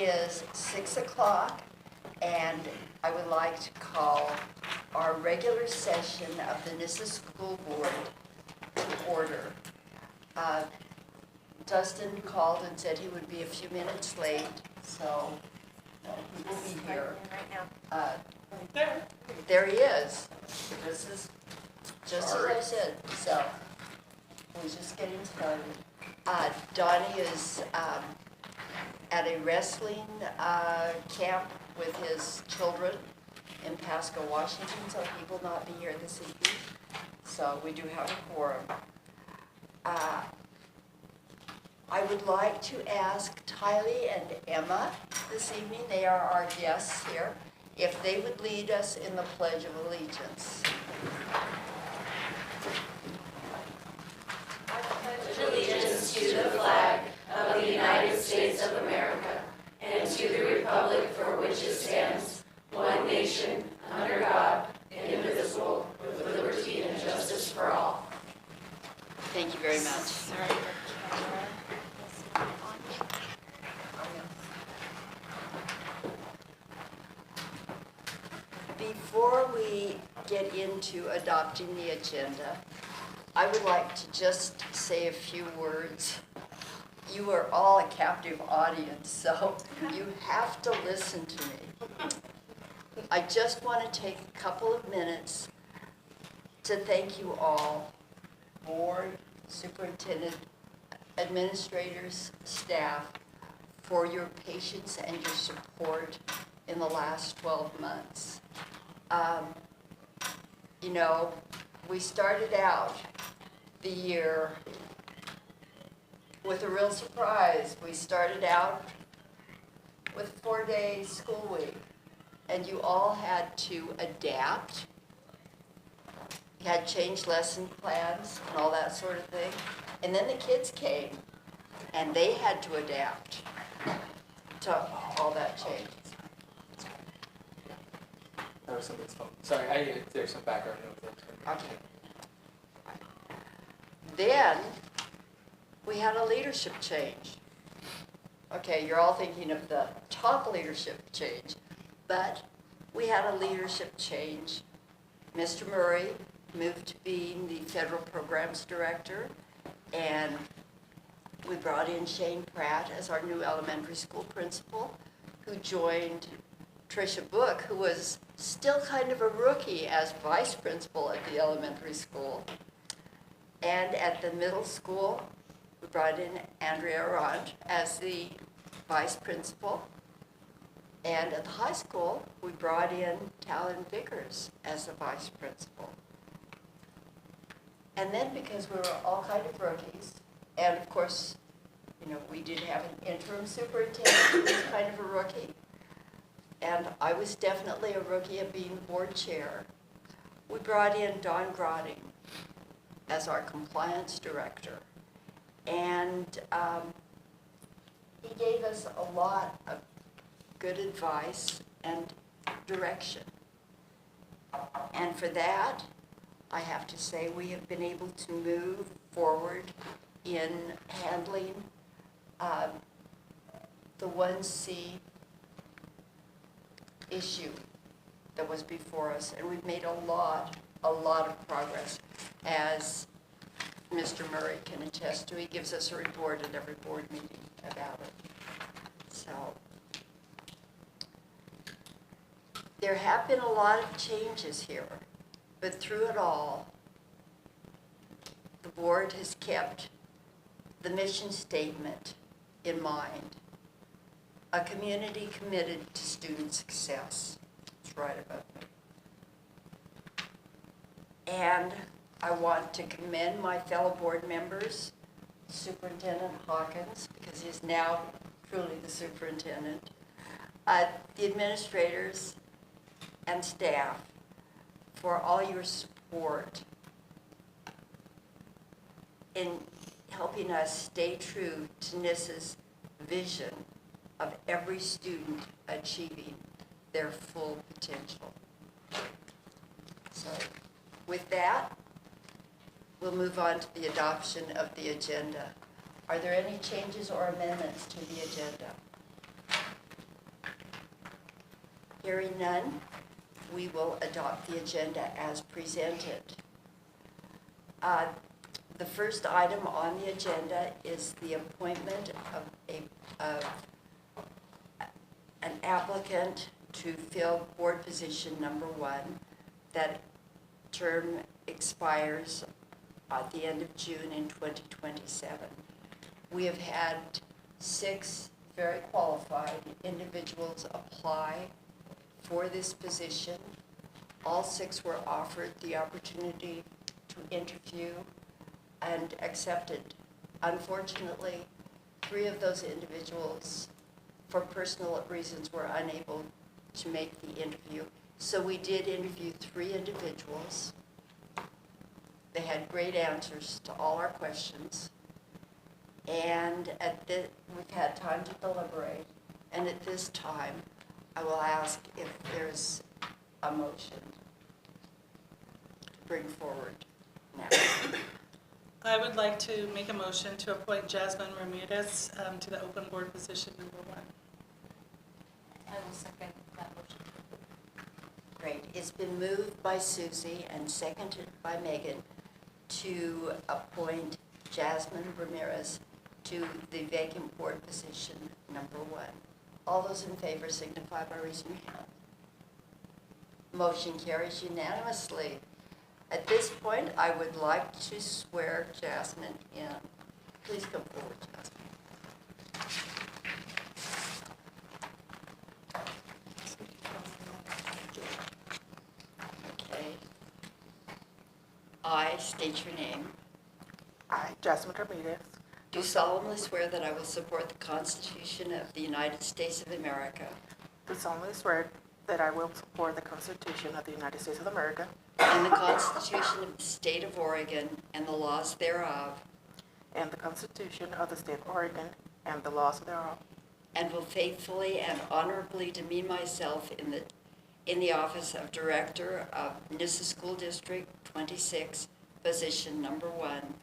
is 6 o'clock, and I would like to call our regular session of the Nissus School Board to order. Dustin called and said he would be a few minutes late, so he will be here. There he is. This is just as I said, so we're just getting started. Donnie is at a wrestling camp with his children in Pasco, Washington, so he will not be here this evening. So we do have a quorum. I would like to ask Tylee and Emma this evening, they are our guests here, if they would lead us in the Pledge of Allegiance. I pledge allegiance to the flag of the United States of America and to the republic for which it stands, one nation, under God, indivisible, with liberty and justice for all. Thank you very much. Before we get into adopting the agenda, I would like to just say a few words. You are all a captive audience, so you have to listen to me. I just want to take a couple of minutes to thank you all, board, superintendent, administrators, staff, for your patience and your support in the last 12 months. You know, we started out the year with a real surprise. We started out with a 4-day school week, and you all had to adapt. You had changed lesson plans and all that sort of thing. And then the kids came, and they had to adapt to all that change. That was somebody's phone. Sorry, there's some background noise. Okay. Then we had a leadership change. Okay, you're all thinking of the top leadership change, but we had a leadership change. Mr. Murray moved to being the federal programs director, and we brought in Shane Pratt as our new elementary school principal, who joined Tricia Book, who was still kind of a rookie as vice principal at the elementary school. And at the middle school, we brought in Andrea Arant as the vice principal. And at the high school, we brought in Talon Vickers as the vice principal. And then because we were all kind of rookies, and of course, you know, we did have an interim superintendent who was kind of a rookie, and I was definitely a rookie at being the board chair. We brought in Don Grotting as our compliance director, and he gave us a lot of good advice and direction. And for that, I have to say we have been able to move forward in handling the 1C issue that was before us, and we've made a lot of progress, as Mr. Murray can attest to. He gives us a report at every board meeting about it. So there have been a lot of changes here, but through it all, the board has kept the mission statement in mind. A community committed to student success. It's right above me. And I want to commend my fellow board members, Superintendent Hawkins, because he's now truly the superintendent, the administrators and staff for all your support in helping us stay true to NISS's vision of every student achieving their full potential. So with that, we'll move on to the adoption of the agenda. Are there any changes or amendments to the agenda? Hearing none, we will adopt the agenda as presented. The first item on the agenda is the appointment of an applicant to fill board position number 1. That term expires at the end of June in 2027. We have had 6 very qualified individuals apply for this position. All 6 were offered the opportunity to interview and accepted. Unfortunately, 3 of those individuals, for personal reasons, were unable to make the interview. So we did interview 3 individuals. They had great answers to all our questions. And we've had time to deliberate. And at this time, I will ask if there's a motion to bring forward now. I would like to make a motion to appoint Jasmine Ramirez to the open board position number 1. I will second that motion. Great. It's been moved by Susie and seconded by Megan to appoint Jasmine Ramirez to the vacant board position number 1. All those in favor signify by raising your hand. Motion carries unanimously. At this point, I would like to swear Jasmine in. Please come forward, Jasmine. Okay. I state your name. I, Jasmine Ramirez, Do solemnly swear that I will support the Constitution of the United States of America do solemnly swear that I will support the Constitution of the United States of America and the Constitution of the State of Oregon and the laws thereof, and the Constitution of the State of Oregon and the laws thereof, and will faithfully and honorably demean myself in the office of Director of Nissa School District 26, position number 1,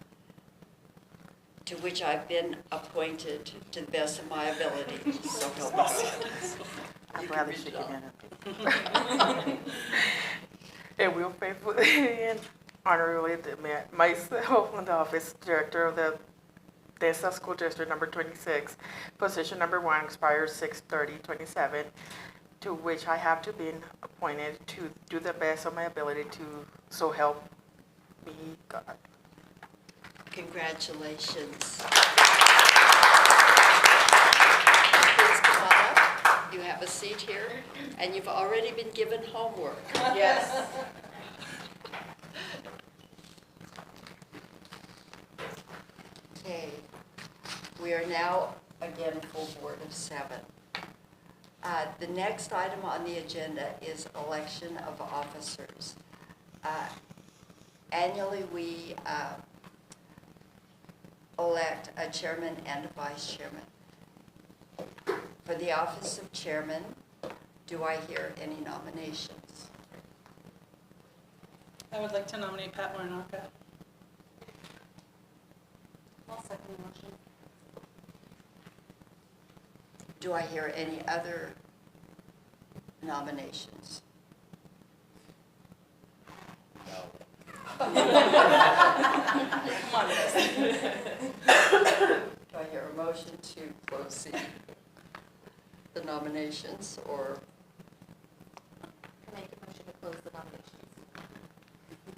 to which I've been appointed to the best of my ability. So help me God. I'm glad that she can. And will faithfully and honorably demean myself in the office of Director of the Nissa School District number 26, position number 1, expires 6/30/27, to which I have to be appointed to do the best of my ability to so help me God. Congratulations. Please come on up. You have a seat here, and you've already been given homework. Yes. Okay. We are now, again, full board of 7. The next item on the agenda is election of officers. Annually, we elect a chairman and a vice chairman. For the office of chairman, do I hear any nominations? I would like to nominate Pat Warnaka. I'll second the motion. Do I hear any other nominations? Come on, Do I hear a motion to close the nominations, or Make a motion to close the nominations.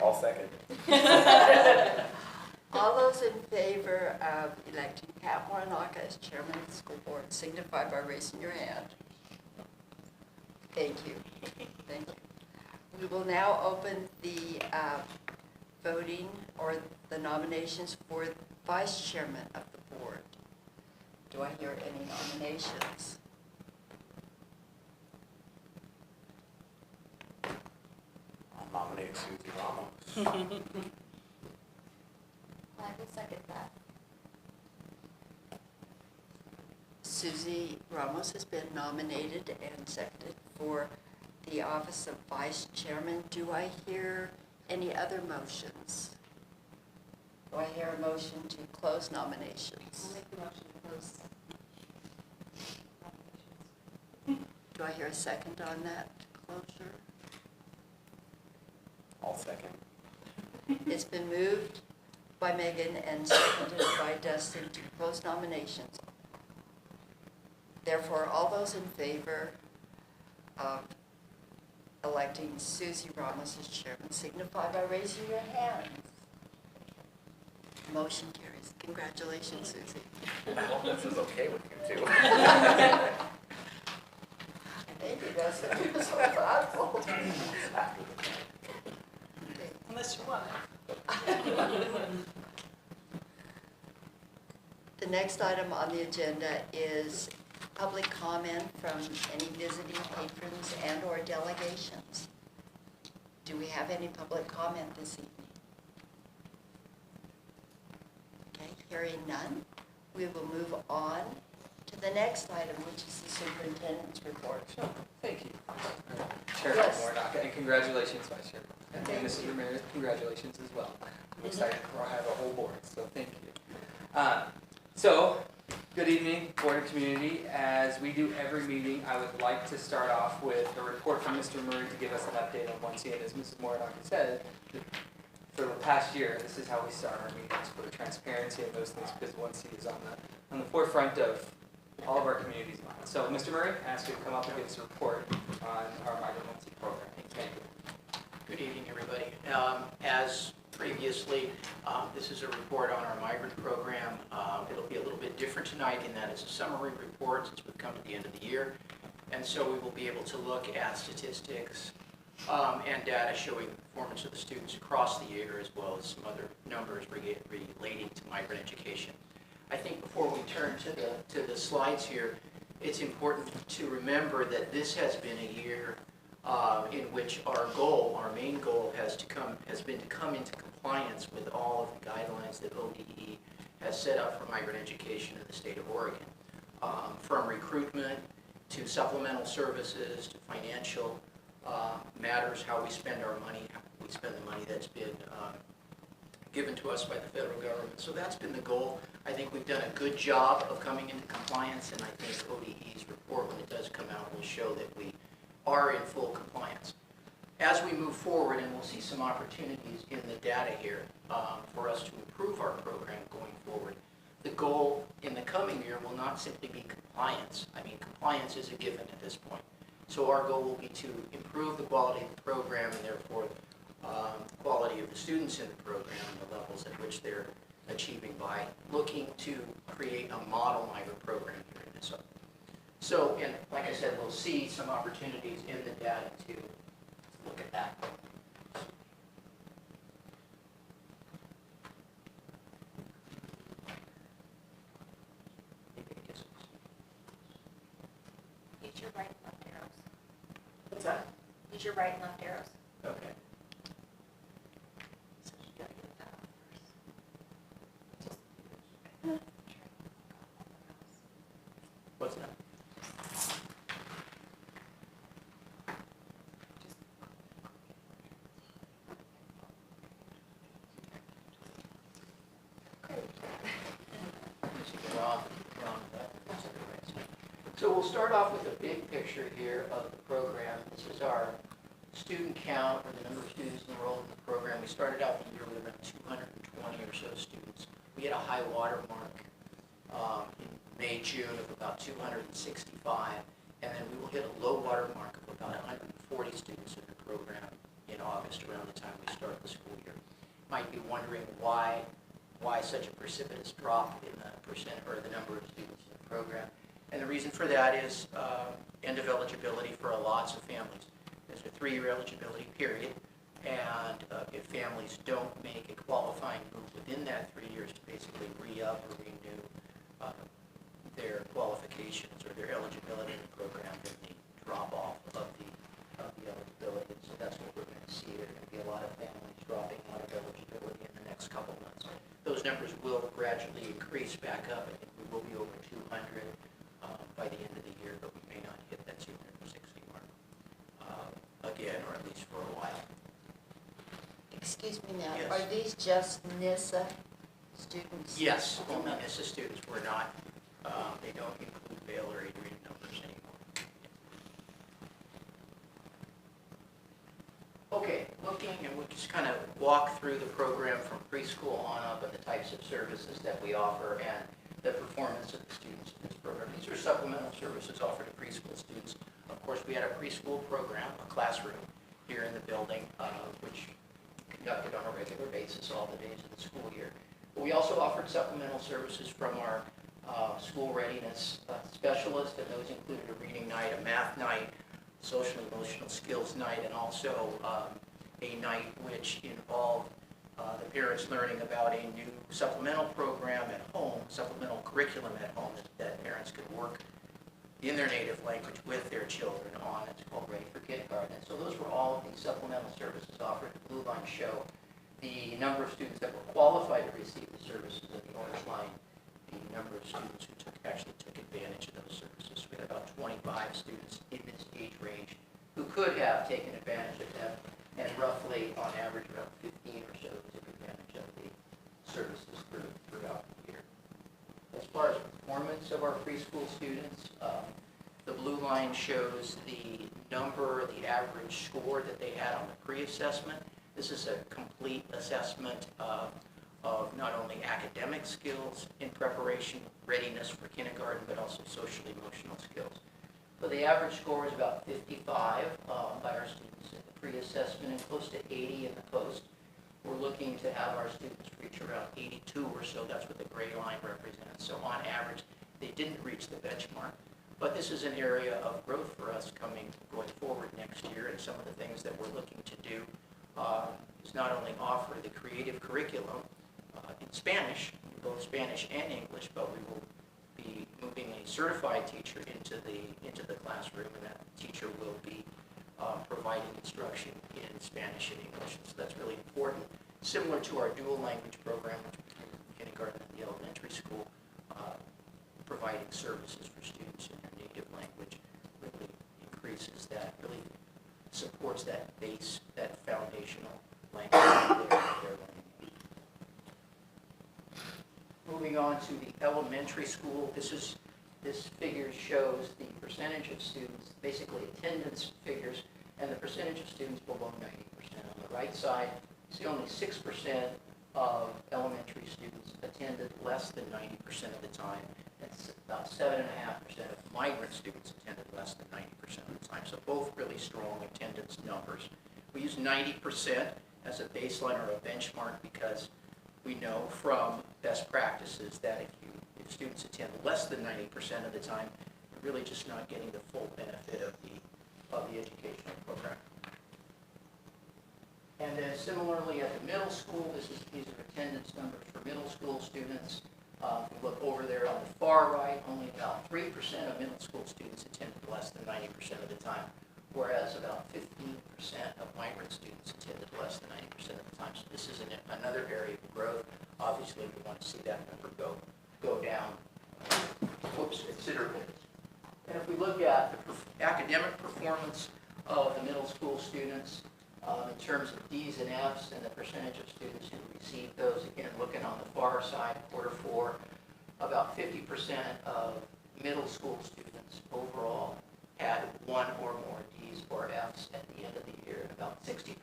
I'll second. all those in favor of electing Pat Warnaka as chairman of the school board signify by raising your hand. Thank you. Thank you. We will now open the voting or the nominations for vice chairman of the board. Do I hear any nominations? I'll nominate Susie Ramos. I will second that. Susie Ramos has been nominated and seconded for the office of vice chairman. Do I hear any other motions? Do I hear a motion to close I'll nominations? make the motion to close nominations. Do I hear a second on that closure? I'll second. It's been moved by Megan and seconded by Dustin to close nominations. Therefore, all those in favor of electing Susie Ramos as chairman signify by raising your hands. Motion carries. Congratulations, Susie. I hope this is okay with you too. Thank you, Dustin. You're so thoughtful. Okay. Unless you want it. The next item on the agenda is public comment from any visiting patrons and/or delegations. Do we have any public comment this evening? Okay, hearing none, we will move on to the next item, which is the superintendent's report. Sure, thank you. Chairman Yes. Warnock, and congratulations, Vice Chair. And Thank Mrs. you. Ramirez, congratulations as well. I'm excited to have a whole board, so thank you. So, good evening, Board and Community. As we do every meeting, I would like to start off with a report from Mr. Murray to give us an update on 1C. And as Mrs. Warnock has said, for the past year, this is how we start our meetings, for transparency and those things, because 1C is on the forefront of all of our communities' minds. So, Mr. Murray, I ask you to come up and give us a report on our Migrant 1C program. Thank you. Good evening, everybody. As previously, this is a report on our migrant program. It'll be a little bit different tonight in that it's a summary report since we've come to the end of the year. And so we will be able to look at statistics and data showing the performance of the students across the year, as well as some other numbers relating to migrant education. I think before we turn to the slides here, it's important to remember that this has been a year in which our main goal has been to come into compliance with all of the guidelines that ODE has set up for migrant education in the state of Oregon. From recruitment to supplemental services to financial matters, how we spend our money, how we spend the money that's been given to us by the federal government. So that's been the goal. I think we've done a good job of coming into compliance, and I think ODE's report, when it does come out, will show that we are in full compliance. As we move forward, and we'll see some opportunities in the data here for us to improve our program going forward, the goal in the coming year will not simply be compliance. I mean, compliance is a given at this point. So our goal will be to improve the quality of the program and therefore quality of the students in the program and the levels at which they're achieving by looking to create a model migrant program here in Minnesota. So, and like I said, we'll see some opportunities in the data to look at that. Use your right and left arrows. What's that? Use your right and left arrows. Okay. What's that? So we'll start off with a big picture here of the program. This is our student count, or the number of students enrolled in the program. We started out the year with around 220 or so students. We had a high water mark in May, June of about 265, and then we will hit a low water mark of about 140 students in the program in August, around the time we start the school year. Might be wondering why such a precipitous drop in the percent or the number of students in the program. And the reason for that is end of eligibility for lots of families. There's a 3-year eligibility period, and if families don't make a qualifying move within that 3 years to basically re-up or renew their qualifications or their eligibility in the program, then they drop off of the eligibility. And so that's what we're going to see. There are going to be a lot of families dropping out of eligibility in the next couple of months. Those numbers will gradually increase back up. I think we will be over 200 by the end of the year, but we may not hit that 260 mark again, or at least for a while. Excuse me now, Yes. are these just NISA students? Yes, only NISA students. We're not, they don't include Vail or Adrian numbers anymore. Okay, looking, and we'll just kind of walk through the program from preschool on up and the types of services that we offer and the performance of the students in this program. These are supplemental services offered to preschool students. Of course, we had a preschool program, a classroom here in the building, which conducted on a regular basis all the days of the school year. But we also offered supplemental services from our school readiness specialist, and those included a reading night, a math night, social and emotional skills night, and also a night which involved the parents learning about a new supplemental program at home, supplemental curriculum at home that parents could work in their native language with their children on. It's called Ready for Kindergarten. And so those were all of the supplemental services offered. The blue line show the number of students that were qualified to receive the services, and the orange line the number of students who actually took advantage of those services. We had about 25 students in this age range who could have taken advantage of them, and roughly, on average, around 15 or so took advantage of the services throughout the year. As far as performance of our preschool students, the blue line shows the number, the average score that they had on the pre-assessment. This is a complete assessment of not only academic skills in preparation, readiness for kindergarten, but also social emotional skills. So the average score is about 55 by our students in the pre-assessment and close to 80 in the post. We're looking to have our students reach around 82 or so. That's what the gray line represents. So on average, they didn't reach the benchmark. But this is an area of growth for us going forward next year, and some of the things that we're looking to do is not only offer the creative curriculum in Spanish, both Spanish and English, but we will be moving a certified teacher into the classroom, and that teacher will be providing instruction in Spanish and English. So that's really important. Similar to our dual language program, which we do in kindergarten and the elementary school, providing services for students in their native language really increases that, really supports that base, that foundational language that they're learning. Moving on to the elementary school, this figure shows the percentage of students, basically attendance figures, and the percentage of students below 90%. On the right side, you see only 6% of elementary students attended less than 90% of the time. It's about 7.5% of migrant students attended less than 90% of the time. So both really strong attendance numbers. We use 90% as a baseline or a benchmark because we know from best practices that if students attend less than 90% of the time, they're really just not getting the full benefit of the educational program. And then similarly at the middle school, these are attendance numbers for middle school students. If we look over there on the far right, only about 3% of middle school students attended less than 90% of the time, whereas about 15% of migrant students attended less than 90% of the time. So this is another area of growth. Obviously, we want to see that number go down considerably. And if we look at the academic performance of the middle school students, in terms of D's and F's and the percentage of students who receive those, again, looking on the far side, quarter 4, about 50% of middle school students overall had 1 or more D's or F's at the end of the year, and about 60%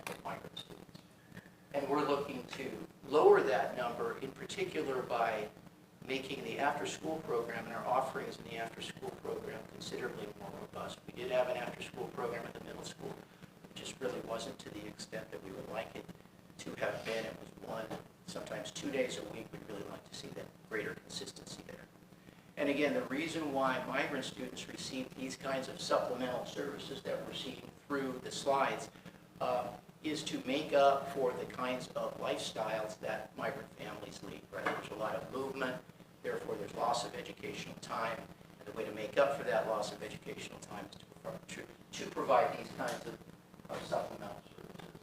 of migrant students. And we're looking to lower that number, in particular by making the after-school program and our offerings in the after-school program considerably more robust. We did have an after-school program at the middle school. Just really wasn't to the extent that we would like it to have been. It was 1, sometimes 2 days a week. We'd really like to see that greater consistency there. And again, the reason why migrant students receive these kinds of supplemental services that we're seeing through the slides is to make up for the kinds of lifestyles that migrant families lead. Right? There's a lot of movement, therefore there's loss of educational time. And the way to make up for that loss of educational time is to provide these kinds of supplemental services.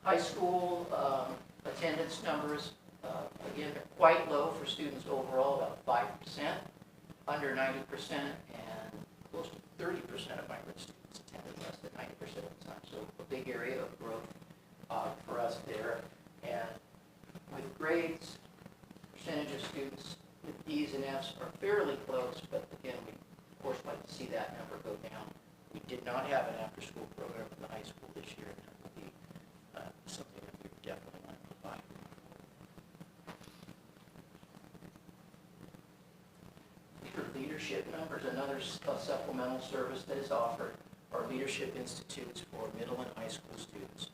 High school attendance numbers, again, they're quite low for students overall, about 5%, under 90%, and close to 30% of migrant students attended less than 90% of the time. So a big area of growth for us there. And with grades, percentage of students with D's and F's are fairly close, but again, we of course like to see that number go down We did not have an after-school program in the high school this year, and that will be something that we definitely want to provide. For leadership members, another supplemental service that is offered are leadership institutes for middle and high school students.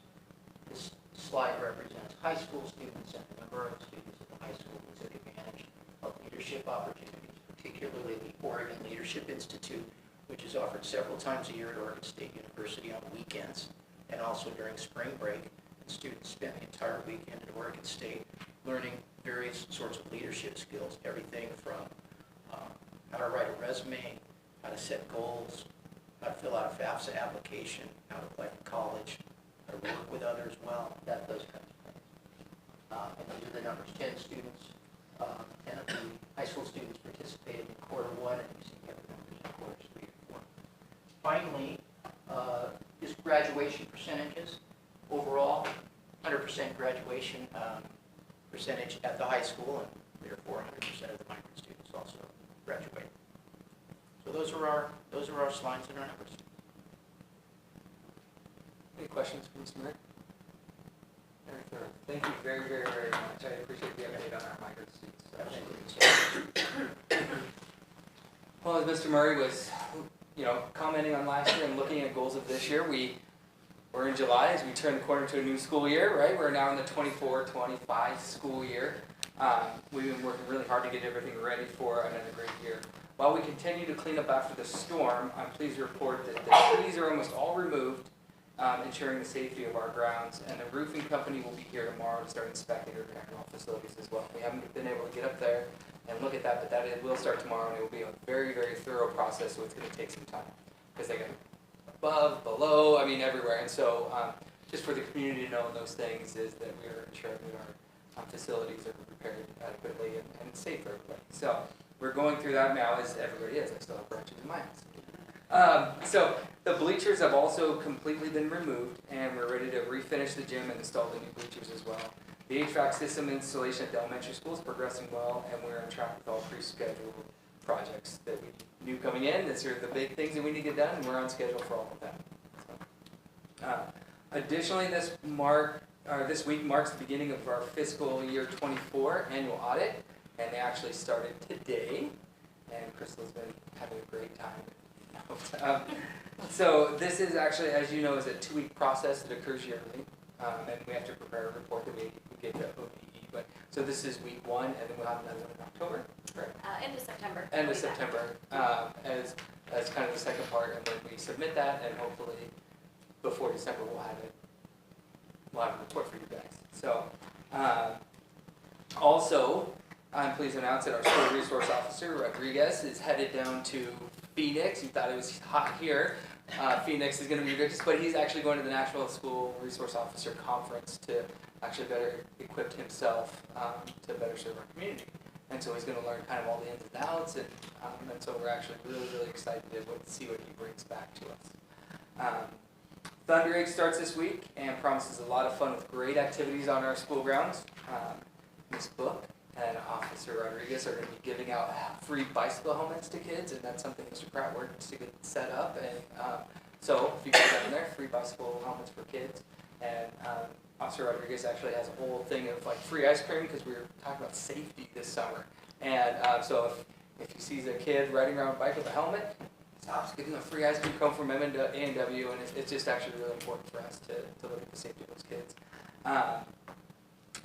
This slide represents high school students and the number of students at the high school who took advantage of leadership opportunities, particularly the Oregon Leadership Institute, which is offered several times a year at Oregon State University on weekends and also during spring break. And students spend the entire weekend at Oregon State learning various sorts of leadership skills, everything from how to write a resume, how to set goals, how to fill out a FAFSA application, how to apply for college, how to work with others well, those kinds of things. And these are the numbers. 10 students, 10 of the high school students participated in quarter 1, and you see the other numbers in quarters 3 and 4. Finally, just graduation percentages. Overall, 100% graduation percentage at the high school, and therefore 100% of the migrant students also graduate. So those are our slides and our numbers. Any questions for Mr. Murray? Very thorough. Thank you very, very, very much. I appreciate the update on our migrant students. Thank you. Well, as Mr. Murray was, commenting on last year and looking at goals of this year, we're in July as we turn the corner to a new school year, right? We're now in the 24-25 school year. We've been working really hard to get everything ready for another great year. While we continue to clean up after the storm, I'm pleased to report that the trees are almost all removed, ensuring the safety of our grounds, and the roofing company will be here tomorrow to start inspecting our technical facilities as well. We haven't been able to get up there and look at that, but it will start tomorrow, and it will be a very, very thorough process, so it's going to take some time, because they got above, below, everywhere. And so just for the community to know those things is that we are ensuring that our facilities are prepared adequately and safe for everybody. So we're going through that now, as everybody is. I still have branches in my house. So the bleachers have also completely been removed, and we're ready to refinish the gym and install the new bleachers as well. The HVAC system installation at the elementary school is progressing well, and we're on track with all pre-scheduled projects that we knew coming in. These are the big things that we need to get done, and we're on schedule for all of them. So, additionally, this week marks the beginning of our fiscal year 24 annual audit, and they actually started today, and Crystal's been having a great time. So this is actually, as you know, is a 2-week process that occurs yearly, and we have to prepare a report that we give to OPE. So this is week 1, and then we'll have another one in October, correct? End of September. End of September, as kind of the second part, and then we submit that, and hopefully before December we'll have a report for you guys. So also, I'm pleased to announce that our school resource officer, Rodriguez, is headed down to Phoenix. He thought it was hot here. Phoenix is going to be ridiculous, but he's actually going to the National School Resource Officer Conference to actually better equip himself to better serve our community. And so he's going to learn kind of all the ins and outs, and so we're actually really, really excited to see what he brings back to us. Thunder Egg starts this week and promises a lot of fun with great activities on our school grounds. Miss Book and Officer Rodriguez are going to be giving out free bicycle helmets to kids, and that's something Mr. Pratt worked to get set up. And so if you go down there, free bicycle helmets for kids. And Officer Rodriguez actually has a whole thing of free ice cream, because we were talking about safety this summer. And so if he sees a kid riding around a bike with a helmet, stops, give them a free ice cream cone from A&W, and it's just actually really important for us to look at the safety of those kids.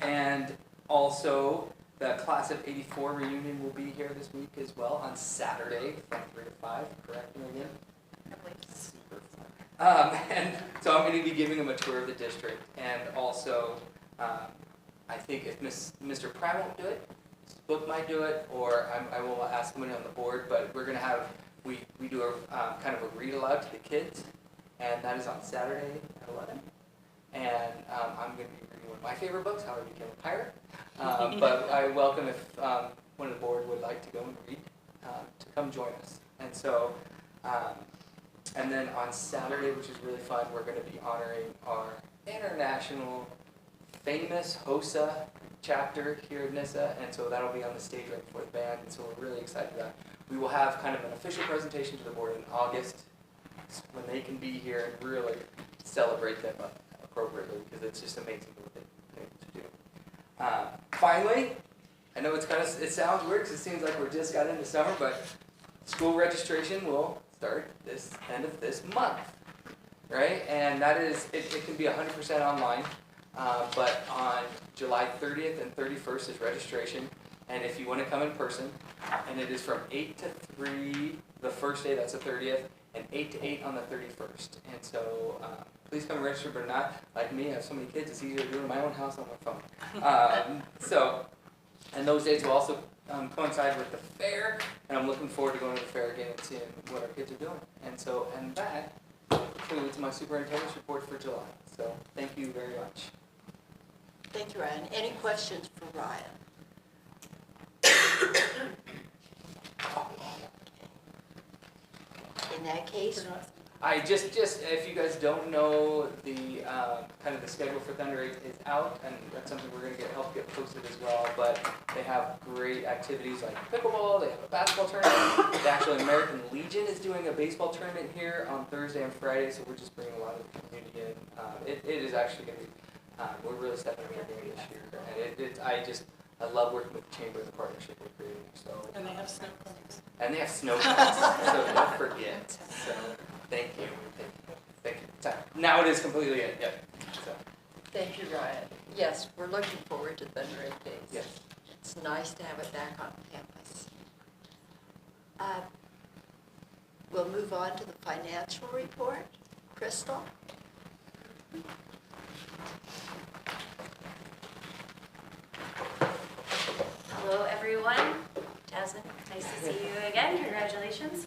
And also, the Class of '84 reunion will be here this week as well on Saturday from 3 to 5, correct, Megan? Super fun. And so I'm going to be giving them a tour of the district, and also I think if Mr. Pratt won't do it, Mr. Book might do it, or I will ask somebody on the board, but we're going to have, we do a kind of a read aloud to the kids, and that is on Saturday at 11. And I'm going to be reading one of my favorite books, How I Became a Pirate. But I welcome if one of the board would like to go and read, to come join us. And so, and then on Saturday, which is really fun, we're going to be honoring our international famous HOSA chapter here at NISA, and so that'll be on the stage right before the band, and so we're really excited about that. We will have kind of an official presentation to the board in August, when they can be here and really celebrate them appropriately, because it's just amazing what they're able to do. Finally, I know it sounds weird because it seems like we're just got into summer, but school registration will start this end of this month, right? And that is, it can be 100% online, but on July 30th and 31st is registration. And if you want to come in person, and it is from 8 to 3 the first day, that's the 30th, and 8 to 8 on the 31st. And so please come and register, but not like me. I have so many kids, it's easier to do it in my own house on my phone. And those days will also coincide with the fair, and I'm looking forward to going to the fair again and seeing what our kids are doing. And that concludes my superintendent's report for July. So thank you very much. Thank you, Ryan. Any questions for Ryan? In that case, I just if you guys don't know, the kind of the schedule for Thunder 8 is out, and that's something we're going to help get posted as well. But they have great activities like pickleball. They have a basketball tournament. The actual American Legion is doing a baseball tournament here on Thursday and Friday, so we're just bringing a lot of the community in. It is actually going to be. We're really stepping up our game this year, and I love working with the chamber and the partnership we're creating. So And they have snow cones. and they have snow cones, so don't forget. So thank you. Now it is completely it. Yep. So thank you, Ryan. Yes, we're looking forward to Thunder 8 Days. yes. It's nice to have it back on campus. We'll move on to the financial report. Crystal? Hello, everyone. Jasmine, nice to see you again. Congratulations.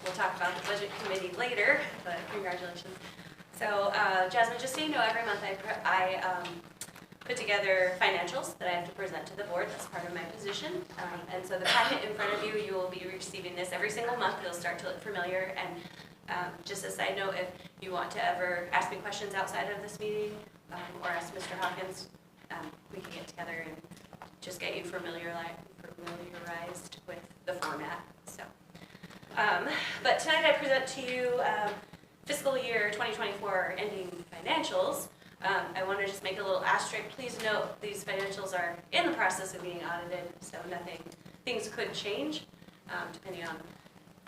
We'll talk about the budget committee later, but congratulations. So, Jasmine, just so you know, every month I put together financials that I have to present to the board. That's part of my position. And so the packet in front of you, you will be receiving this every single month. It'll start to look familiar. And just a side note, if you want to ever ask me questions outside of this meeting or ask Mr. Hawkins, we can get together and just get you familiarized with the format. So, but tonight I present to you fiscal year 2024 ending financials. I want to just make a little asterisk. Please note these financials are in the process of being audited, so things could change depending on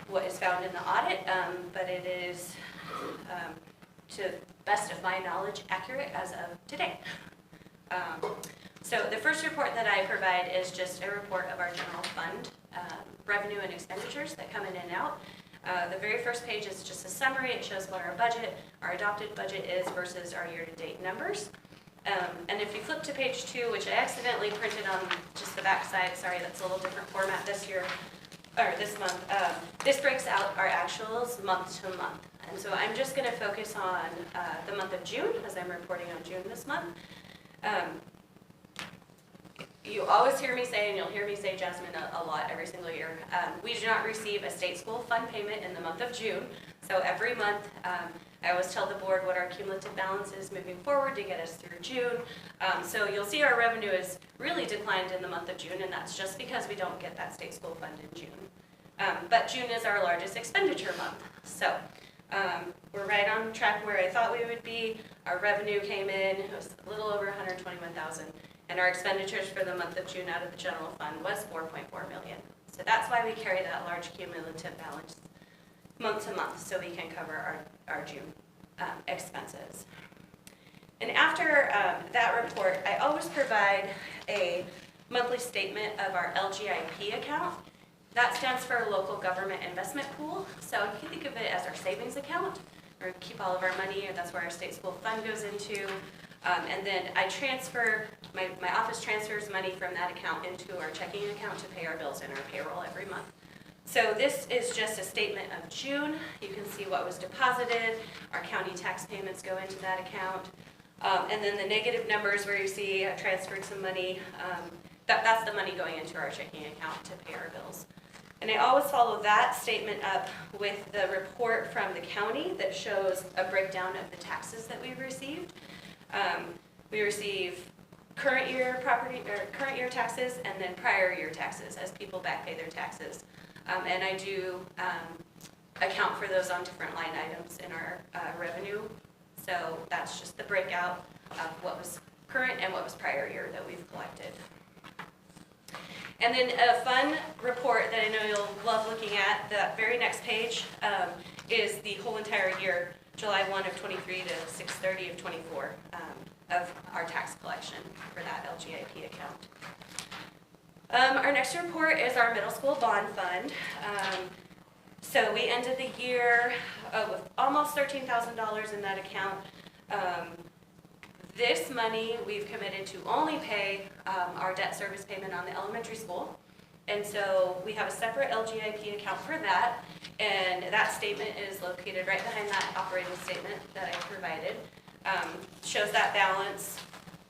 what is found in the audit, but it is, to the best of my knowledge, accurate as of today. So the first report that I provide is just a report of our general fund revenue and expenditures that come in and out. The very first page is just a summary. It shows what our adopted budget is versus our year-to-date numbers. And if you flip to page 2, which I accidentally printed on just the back side, sorry, that's a little different format this month, this breaks out our actuals month to month. And so I'm just going to focus on the month of June, as I'm reporting on June this month. You always hear me say, and you'll hear me say, Jasmine, a lot every single year, we do not receive a state school fund payment in the month of June. So every month, I always tell the board what our cumulative balance is moving forward to get us through June. So you'll see our revenue is really declined in the month of June, and that's just because we don't get that state school fund in June. But June is our largest expenditure month. So we're right on track where I thought we would be. Our revenue came in, it was a little over $121,000. And our expenditures for the month of June out of the general fund was $4.4 million. So that's why we carry that large cumulative balance month to month, so we can cover our June expenses. And after that report, I always provide a monthly statement of our LGIP account. That stands for Local Government Investment Pool. So you can think of it as our savings account, or keep all of our money, or that's where our state school fund goes into. And then I transfer, my office transfers money from that account into our checking account to pay our bills and our payroll every month. So this is just a statement of June. You can see what was deposited. Our county tax payments go into that account. And then the negative numbers where you see I transferred some money, that's the money going into our checking account to pay our bills. And I always follow that statement up with the report from the county that shows a breakdown of the taxes that we've received. We receive current year taxes and then prior year taxes as people back pay their taxes. And I do account for those on different line items in our revenue. So that's just the breakout of what was current and what was prior year that we've collected. And then a fun report that I know you'll love looking at, the very next page, is the whole entire year, July 1 of 23 to 6/30 of 24, of our tax collection for that LGIP account. Our next report is our middle school bond fund. So we ended the year with almost $13,000 in that account. This money we've committed to only pay our debt service payment on the elementary school. And so we have a separate LGIP account for that. And that statement is located right behind that operating statement that I provided. Shows that balance.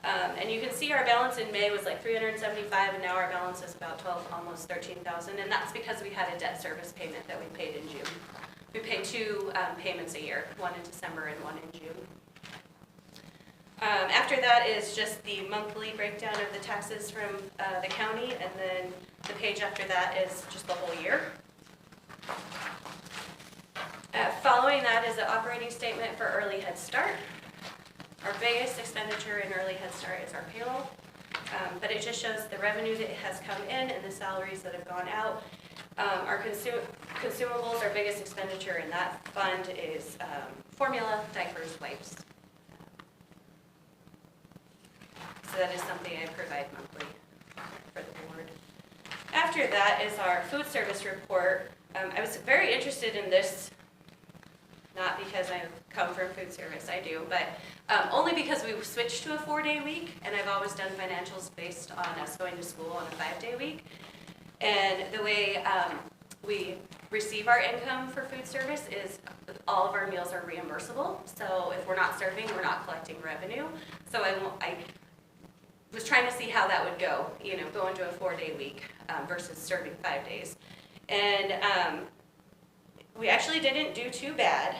And you can see our balance in May was like 375, and now our balance is about 12, almost 13,000. And that's because we had a debt service payment that we paid in June. We pay two payments a year, one in December and one in June. After that is just the monthly breakdown of the taxes from the county, and then the page after that is just the whole year. Following that is the operating statement for Early Head Start. Our biggest expenditure in Early Head Start is our payroll, but it just shows the revenue that has come in and the salaries that have gone out. Our consumables, our biggest expenditure in that fund is formula, diapers, wipes. So that is something I provide monthly for the board. After that is our food service report. I was very interested in this, not because I come from food service, I do, but only because we switched to a 4-day week, and I've always done financials based on us going to school on a 5-day week. And the way we receive our income for food service is all of our meals are reimbursable. So if we're not serving, we're not collecting revenue. So I was trying to see how that would go, going to a 4-day week versus serving 5 days. And we actually didn't do too bad.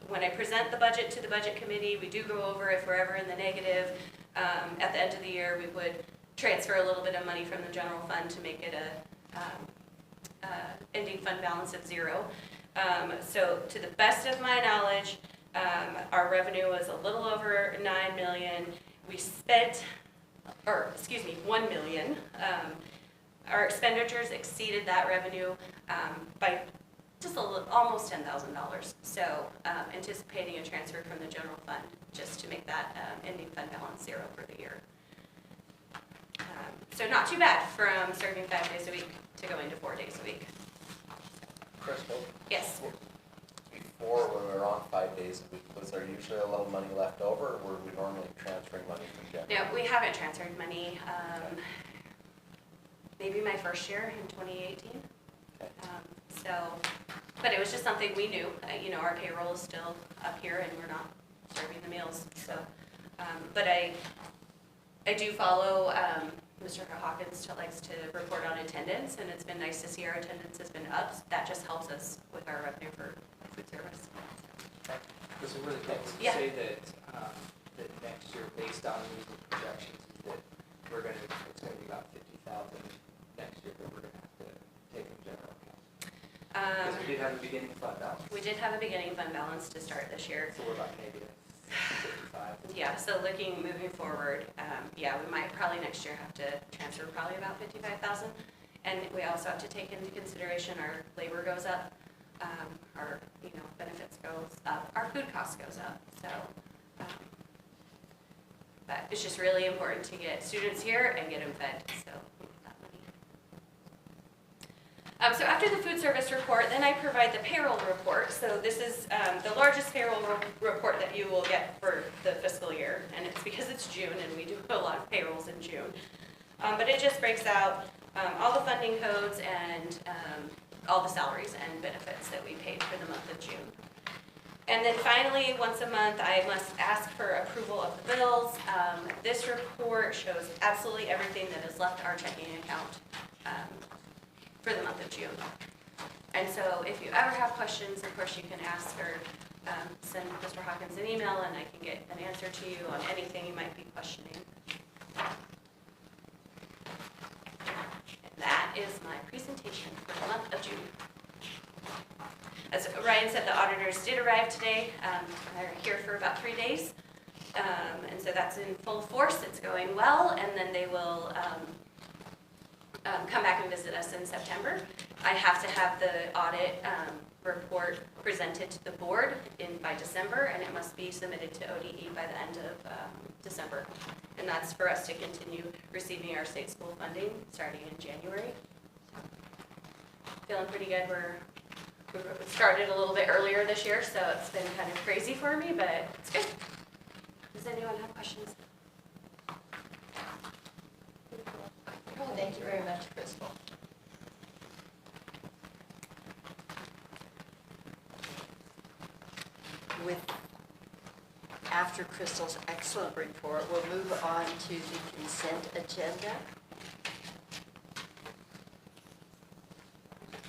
When I present the budget to the budget committee, we do go over if we're ever in the negative. At the end of the year, we would transfer a little bit of money from the general fund to make it a ending fund balance of 0. So to the best of my knowledge, our revenue was a little over $9 million. We spent, $1 million. Our expenditures exceeded that revenue by just almost $10,000. So anticipating a transfer from the general fund just to make that ending fund balance 0 for the year. So not too bad from serving 5 days a week to going to 4 days a week. Crystal, Yes. before when we were on 5 days a week, was there usually a little money left over, or were we normally transferring money from general? No, we haven't transferred money. Maybe my first year in 2018. Okay. But it was just something we knew. Our payroll is still up here, and we're not serving the meals. So, but I do follow. Mr. Hawkins likes to report on attendance, and it's been nice to see our attendance has been up. That just helps us with our revenue for food service. Was it really quick to Yeah. say that next year, based on recent projections, is that it's gonna be about 50,000 next year that we're gonna have to take in general account? Because we did have a beginning fund balance. We did have a beginning fund balance to start this year. So we're about negative 55. Yeah, so moving forward, we might probably next year have to transfer probably about 55,000. And we also have to take into consideration our labor goes up, our benefits goes up, our food costs goes up. So, but it's just really important to get students here and get them fed. So we need that money. So after the food service report, then I provide the payroll report. So this is the largest payroll report that you will get for the fiscal year, and it's because it's June and we do a lot of payrolls in June. But it just breaks out all the funding codes and all the salaries and benefits that we paid for the month of June. And then finally, once a month, I must ask for approval of the bills. This report shows absolutely everything that has left our checking account for the month of June. And so if you ever have questions, of course you can ask or send Mr. Hawkins an email, and I can get an answer to you on anything you might be questioning. And that is my presentation for the month of June. Ryan said the auditors did arrive today. They're here for about 3 days. And so that's in full force. It's going well. And then they will come back and visit us in September. I have to have the audit report presented to the board by December, and it must be submitted to ODE by the end of December. And that's for us to continue receiving our state school funding starting in January. Feeling pretty good. We started a little bit earlier this year, so it's been kind of crazy for me, but it's good. Does anyone have questions? Well, thank you very much, Crystal. After Crystal's excellent report, we'll move on to the consent agenda.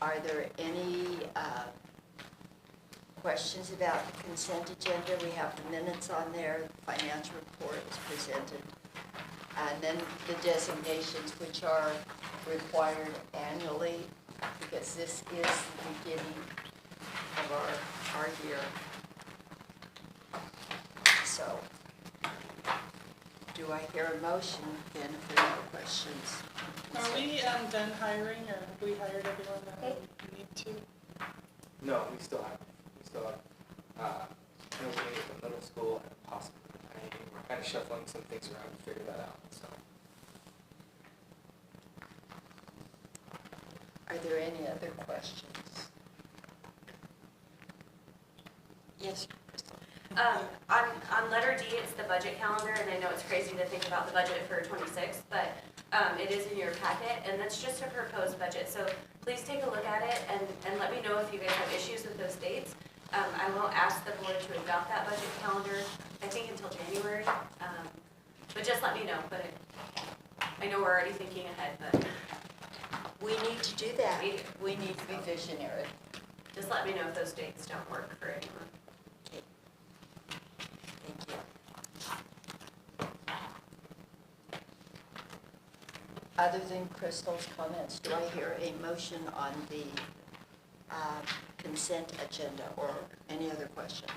Are there any questions about the consent agenda? We have the minutes on there, the financial report is presented, and then the designations, which are required annually, because this is the beginning of our year. So, do I hear a motion then if there are no questions? Are we done hiring, or have we hired everyone that we need to? No, we still have an opening at the middle school and possibly the tiny. We're kind of shuffling some things around to figure that out, so. Are there any other questions? Yes, Crystal. On letter D, it's the budget calendar, and I know it's crazy to think about the budget for '26, but it is in your packet, and that's just a proposed budget. So please take a look at it and let me know if you guys have issues with those dates. I won't ask the board to adopt that budget calendar, I think, until January, but just let me know. But I know we're already thinking ahead, but We need to do that. We do. We need to be visionary. just let me know if those dates don't work for anyone. Okay. Thank you. Other than Crystal's comments, do I hear a motion on the consent agenda or any other questions?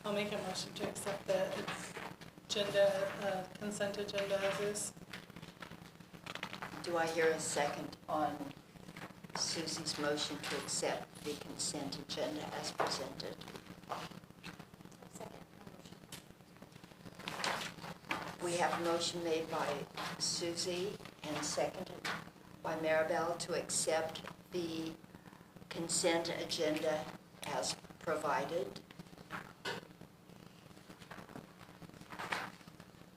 I'll make a motion to accept the agenda, consent agenda as is. Do I hear a second on Susie's motion to accept the consent agenda as presented? We have a motion made by Susie and seconded by Maribel to accept the consent agenda as provided.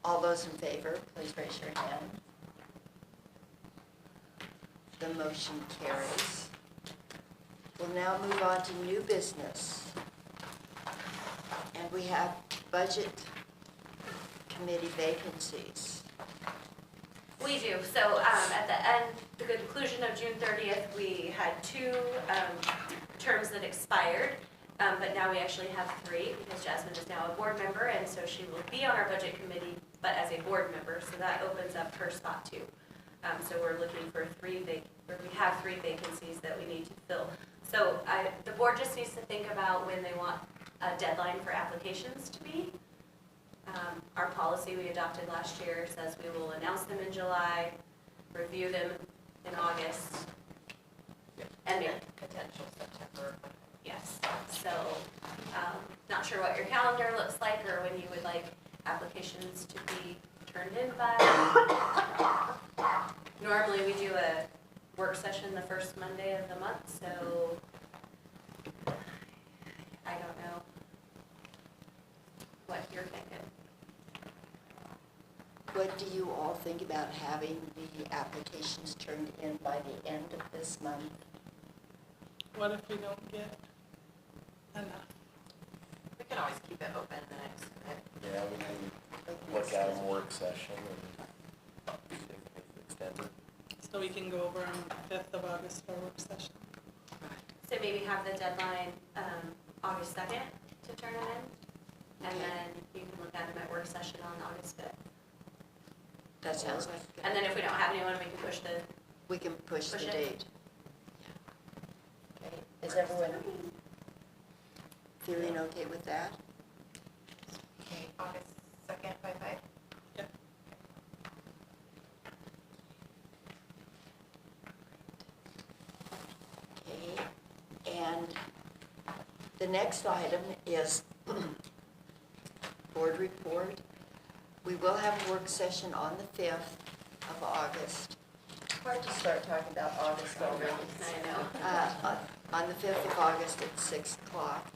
All those in favor, please raise your hand. The motion carries. We'll now move on to new business. And we have budget committee vacancies. We do. So at the conclusion of June 30th, we had 2 terms that expired, but now we actually have 3 because Jasmine is now a board member, and so she will be on our budget committee, but as a board member, so that opens up her spot too. So we're looking for we have 3 vacancies that we need to fill. So the board just needs to think about when they want a deadline for applications to be. Our policy we adopted last year says we will announce them in July, review them in August, and Potential September. yes. So not sure what your calendar looks like or when you would like applications to be turned in by. Normally we do a work session the first Monday of the month, so I don't know what you're thinking. What do you all think about having the applications turned in by the end of this month? What if we don't get enough? We can always keep it open the next minute. Yeah, we can look at them work session and see if it's extended. So we can go over on the 5th of August for work session. So maybe have the deadline August 2nd to turn it in? And Okay. then you can look at them at work session on August 5th. That sounds like, And then if we don't have anyone, we can push the, we can push the Push it. date. Okay, is everyone feeling okay with that? Okay, August 2nd by 5. Okay, and the next item is board report. We will have a work session on the 5th of August. Hard to start talking about August already. I know. On the 5th of August at 6 o'clock.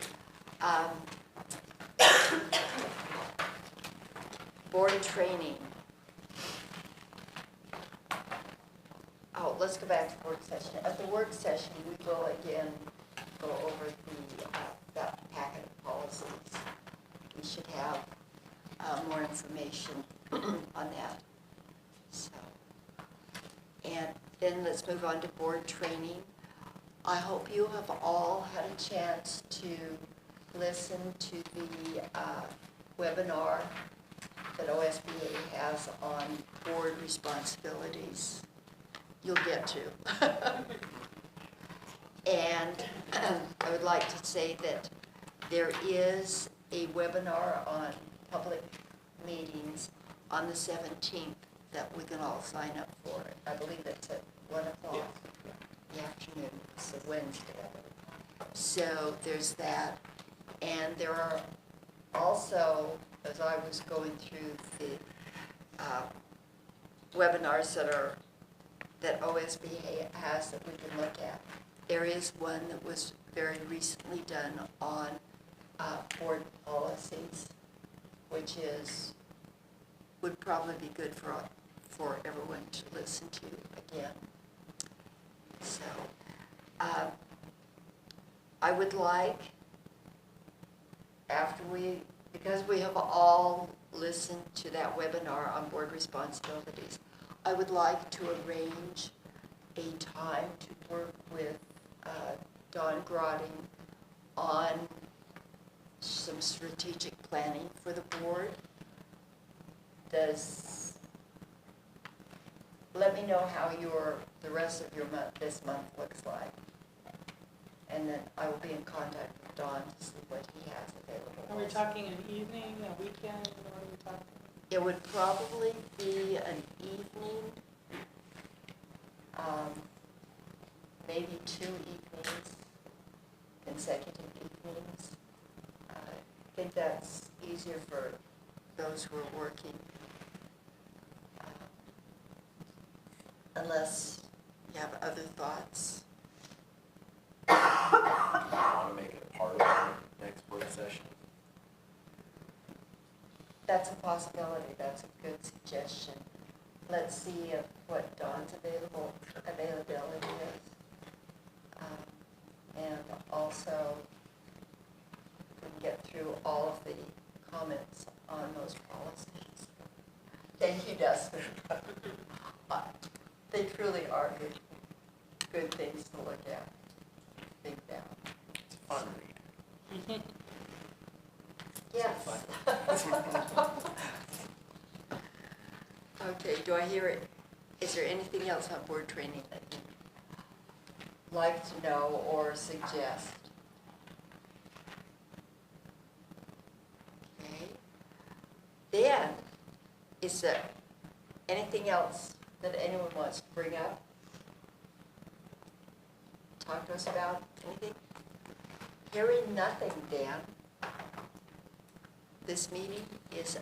Board training. Oh, let's go back to work session. At the work session, we will again go over that packet of policies. We should have more information on that. So, and then let's move on to board training. I hope you have all had a chance to listen to the webinar that OSBA has on board responsibilities. You'll get to. And I would like to say that there is a webinar on public meetings on the 17th that we can all sign up for. I believe it's at 1 o'clock in the afternoon. It's a Wednesday. So there's that. And there are also, as I was going through the webinars that OSBA has that we can look at, there is one that was very recently done on board policies, which would probably be good for everyone to listen to again. So I would like, because we have all listened to that webinar on board responsibilities, I would like to arrange a time to work with Don Grotting on some strategic planning for the board. Let me know how the rest of your month, this month looks like. And then I will be in contact with Don to see what he has available. Are we talking an evening, a weekend, what are we talking? It would probably be an evening, maybe 2 evenings, consecutive evenings. I think that's easier for those who are working. Unless you have other thoughts. Want to make it a part of our next work session? That's a possibility, that's a good suggestion. Let's see what Dawn's availability is. And also, we can get through all of the comments on those policies. Thank you, Dustin. They truly are good things to look at, think down. It's a fun read. Yes. Okay, do I hear it? Is there anything else on board training that you'd like to know or suggest? Okay. Then, is there anything else that anyone wants to bring up? Talk to us about anything? Hearing nothing, Dan. This meeting is